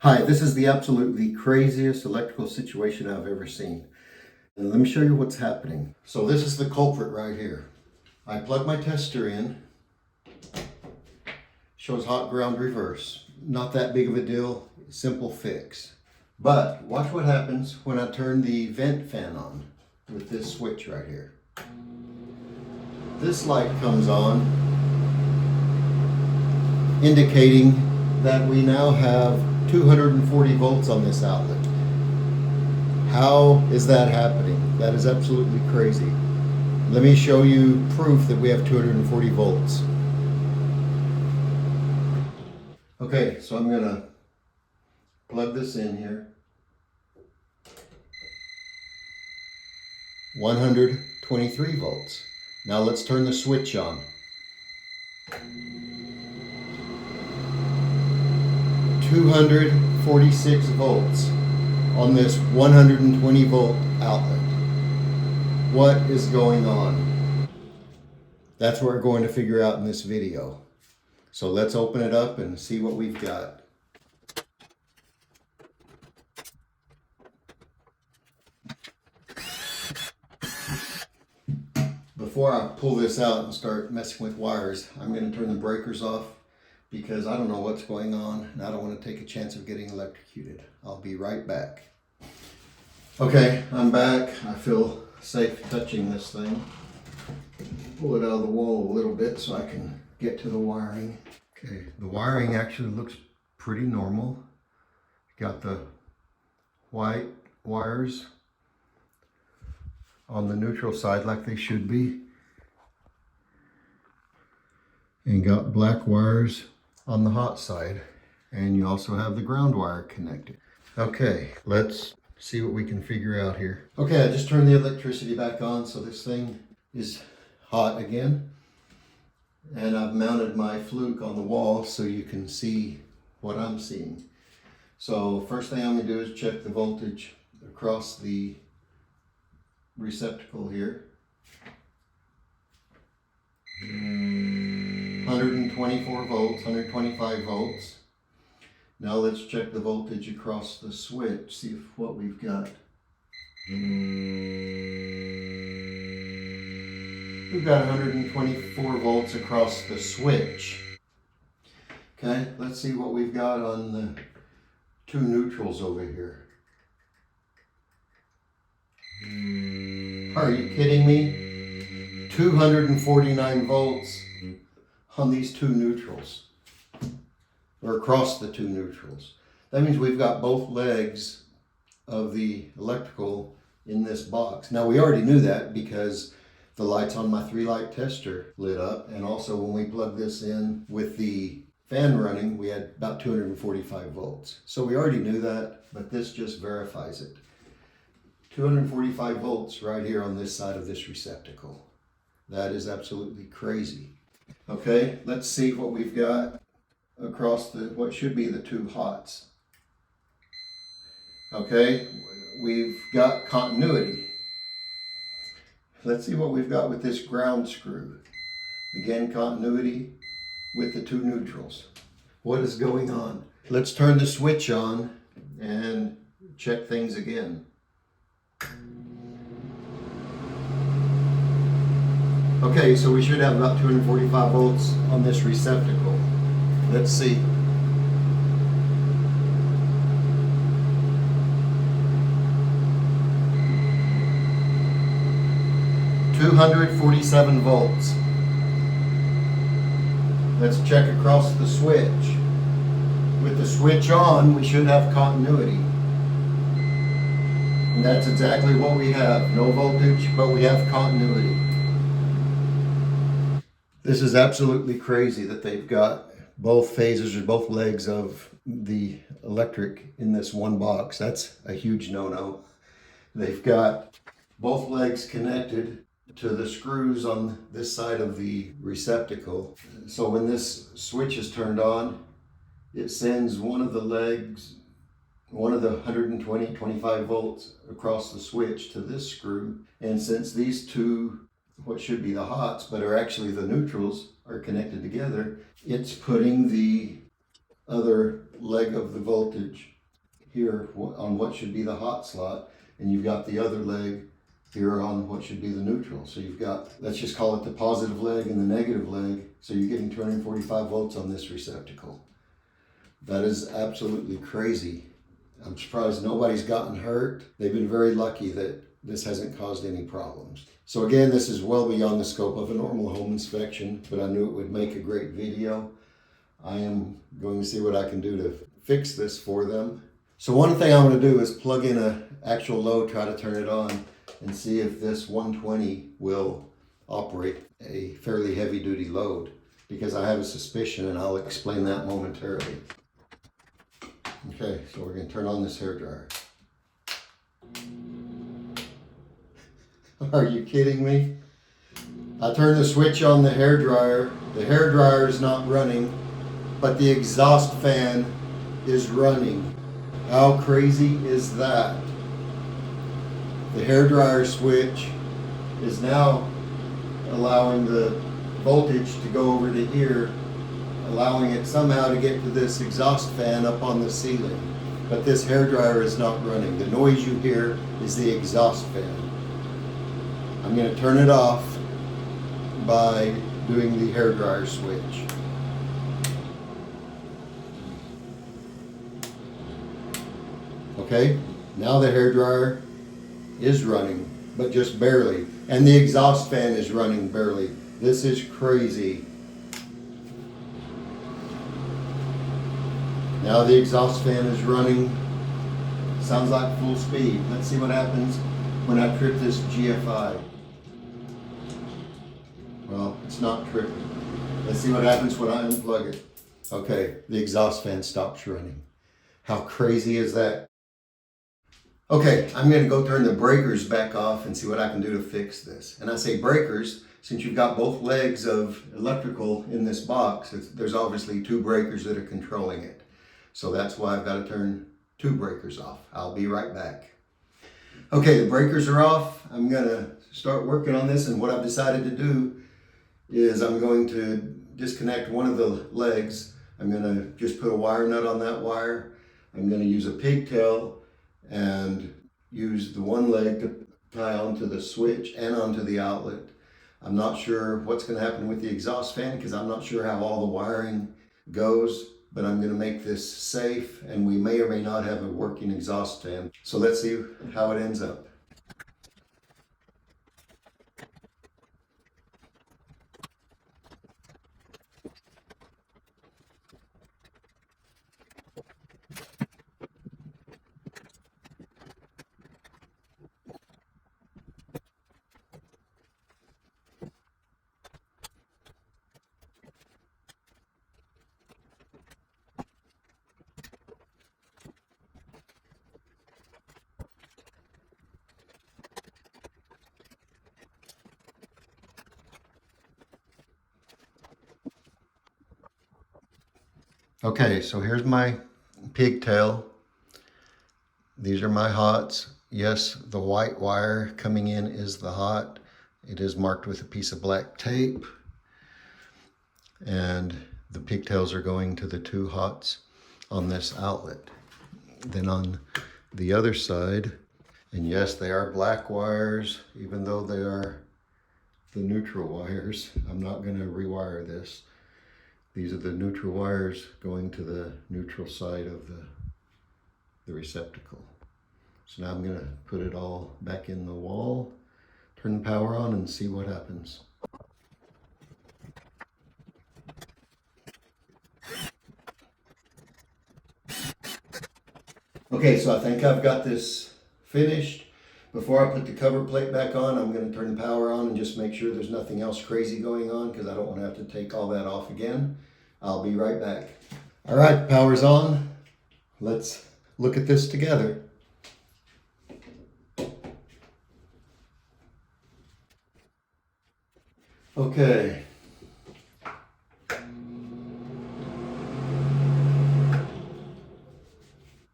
Hi, this is the absolutely craziest electrical situation I've ever seen. And let me show you what's happening. So this is the culprit right here. I plug my tester in, shows hot ground reverse. Not that big of a deal, simple fix. But watch what happens when I turn the vent fan on with this switch right here. This light comes on, indicating that we now have 240 volts on this outlet. How is that happening? That is absolutely crazy. Let me show you proof that we have 240 volts. Okay, so I'm gonna plug this in here. 123 volts. Now let's turn the switch on. 246 volts on this 120 volt outlet. What is going on? That's what we're going to figure out in this video. So let's open it up and see what we've got. Before I pull this out and start messing with wires, I'm going to turn the breakers off because I don't know what's going on and I don't want to take a chance of getting electrocuted. I'll be right back. Okay, I'm back. I feel safe touching this thing. Pull it out of the wall a little bit so I can get to the wiring. Okay, the wiring actually looks pretty normal. Got the white wires on the neutral side like they should be. And got black wires on the hot side. And you also have the ground wire connected. Okay, let's see what we can figure out here. Okay, I just turned the electricity back on so this thing is hot again. And I've mounted my fluke on the wall so you can see what I'm seeing. So first thing I'm going to do is check the voltage across the receptacle here. 124 volts, 125 volts. Now let's check the voltage across the switch, see if what we've got. We've got 124 volts across the switch. Okay, let's see what we've got on the two neutrals over here. Are you kidding me? 249 volts on these two neutrals, or across the two neutrals. That means we've got both legs of the electrical in this box. Now we already knew that because the lights on my 3-light tester lit up, and also when we plugged this in with the fan running, we had about 245 volts. So we already knew that, but this just verifies it. 245 volts right here on this side of this receptacle. That is absolutely crazy. Okay, let's see what we've got across the what should be the two hots. Okay, we've got continuity. Let's see what we've got with this ground screw. Again, continuity with the two neutrals. What is going on? Let's turn the switch on and check things again. Okay, so we should have about 245 volts on this receptacle. Let's see. $247 volts. Let's check across the switch. With the switch on, we should have continuity. And that's exactly what we have. No voltage, but we have continuity. This is absolutely crazy that they've got both phases or both legs of the electric in this one box. That's a huge no-no. They've got both legs connected to the screws on this side of the receptacle. So when this switch is turned on, it sends one of the legs, one of the 125 volts across the switch to this screw. And since these two, what should be the hots, but are actually the neutrals, are connected together, it's putting the other leg of the voltage here on what should be the hot slot, and you've got the other leg here on what should be the neutral. So you've got, let's just call it the positive leg and the negative leg. So you're getting 245 volts on this receptacle. That is absolutely crazy. I'm surprised nobody's gotten hurt. They've been very lucky that this hasn't caused any problems. So again, this is well beyond the scope of a normal home inspection, but I knew it would make a great video. I am going to see what I can do to fix this for them. So one thing I'm going to do is plug in an actual load, try to turn it on, and see if this 120 will operate a fairly heavy duty load, because I have a suspicion, and I'll explain that momentarily. Okay, so we're going to turn on this hairdryer. Are you kidding me? I turn the switch on the hairdryer. The hairdryer is not running, but the exhaust fan is running. How crazy is that? The hairdryer switch is now allowing the voltage to go over to here, allowing it somehow to get to this exhaust fan up on the ceiling. But this hairdryer is not running. The noise you hear is the exhaust fan. I'm going to turn it off by doing the hairdryer switch. Okay, now the hairdryer is running, but just barely. And the exhaust fan is running barely. This is crazy. Now the exhaust fan is running. Sounds like full speed. Let's see what happens when I trip this GFI. Well, it's not tripping. Let's see what happens when I unplug it. Okay, the exhaust fan stops running. How crazy is that? Okay, I'm going to go turn the breakers back off and see what I can do to fix this. And I say breakers, since you've got both legs of electrical in this box, there's obviously two breakers that are controlling it. So that's why I've got to turn two breakers off. I'll be right back. Okay, the breakers are off. I'm going to start working on this, and what I've decided to do is I'm going to disconnect one of the legs. I'm going to just put a wire nut on that wire. I'm going to use a pigtail and use the one leg to tie onto the switch and onto the outlet. I'm not sure what's going to happen with the exhaust fan, because I'm not sure how all the wiring goes, but I'm going to make this safe, and we may or may not have a working exhaust fan. So let's see how it ends up. Okay, so here's my pigtail. These are my hots. Yes, the white wire coming in is the hot. It is marked with a piece of black tape. And the pigtails are going to the two hots on this outlet. Then on the other side, and yes, they are black wires, even though they are the neutral wires. I'm not going to rewire this. These are the neutral wires going to the neutral side of the receptacle. So now I'm going to put it all back in the wall, turn the power on, and see what happens. Okay, so I think I've got this finished. Before I put the cover plate back on, I'm going to turn the power on and just make sure there's nothing else crazy going on, because I don't want to have to take all that off again. I'll be right back. All right, power's on. Let's look at this together. Okay.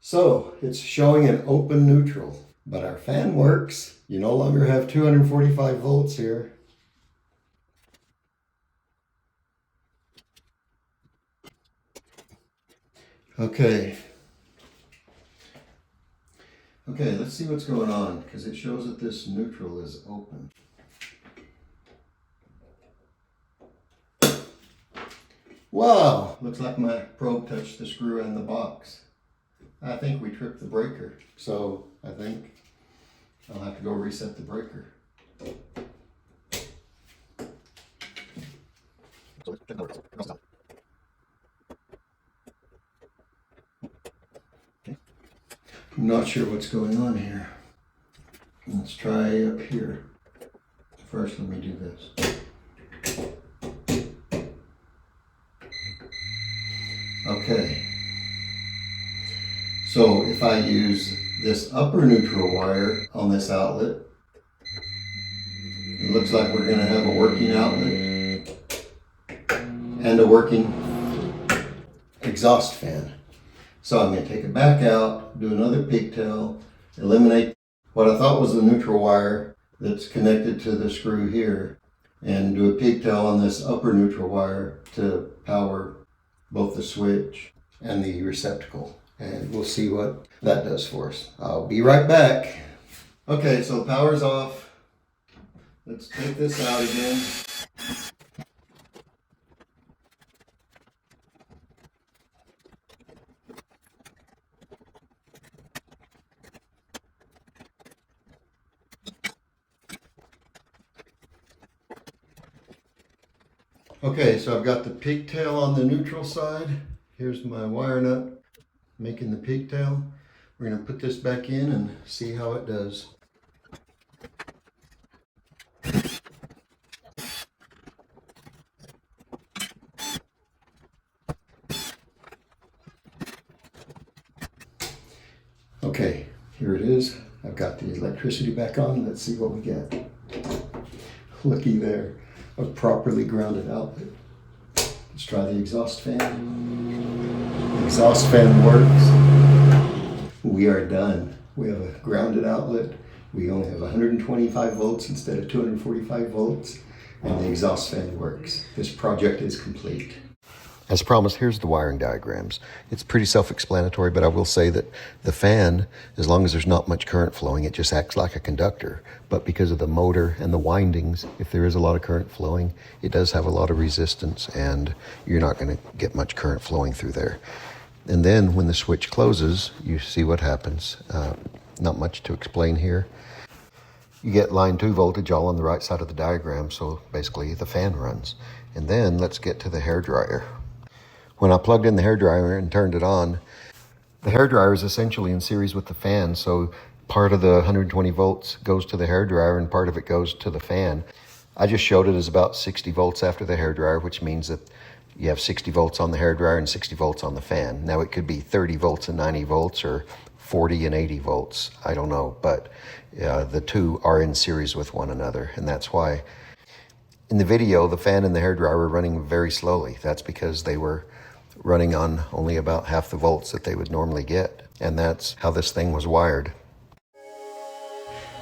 So it's showing an open neutral, but our fan works. You no longer have 245 volts here. Okay. Okay, let's see what's going on, because it shows that this neutral is open. Wow! Looks like my probe touched the screw and the box. I think we tripped the breaker, so I think I'll have to go reset the breaker. I'm not sure what's going on here. Let's try up here. First, let me do this. Okay. So if I use this upper neutral wire on this outlet, it looks like we're going to have a working outlet and a working exhaust fan. So I'm going to take it back out, do another pigtail, eliminate what I thought was the neutral wire that's connected to the screw here, and do a pigtail on this upper neutral wire to power both the switch and the receptacle. And we'll see what that does for us. I'll be right back. Okay, so the power's off. Let's take this out again. Okay, so I've got the pigtail on the neutral side. Here's my wire nut making the pigtail. We're going to put this back in and see how it does. Okay, here it is. I've got the electricity back on. Let's see what we get. Looky there, a properly grounded outlet. Let's try the exhaust fan. The exhaust fan works. We are done. We have a grounded outlet. We only have 125 volts instead of 245 volts, and the exhaust fan works. This project is complete. As promised, here's the wiring diagrams. It's pretty self-explanatory, but I will say that the fan, as long as there's not much current flowing, it just acts like a conductor. But because of the motor and the windings, if there is a lot of current flowing, it does have a lot of resistance, and you're not going to get much current flowing through there. And then when the switch closes, you see what happens. Not much to explain here. You get line 2 voltage all on the right side of the diagram, so basically the fan runs. And then let's get to the hairdryer. When I plugged in the hairdryer and turned it on, the hairdryer is essentially in series with the fan, so part of the 120 volts goes to the hairdryer and part of it goes to the fan. I just showed it as about 60 volts after the hairdryer, which means that you have 60 volts on the hairdryer and 60 volts on the fan. Now it could be 30 volts and 90 volts or 40 and 80 volts, I don't know, but the two are in series with one another, and that's why in the video the fan and the hairdryer were running very slowly. That's because they were running on only about half the volts that they would normally get. And that's how this thing was wired.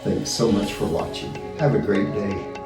Thanks so much for watching. Have a great day.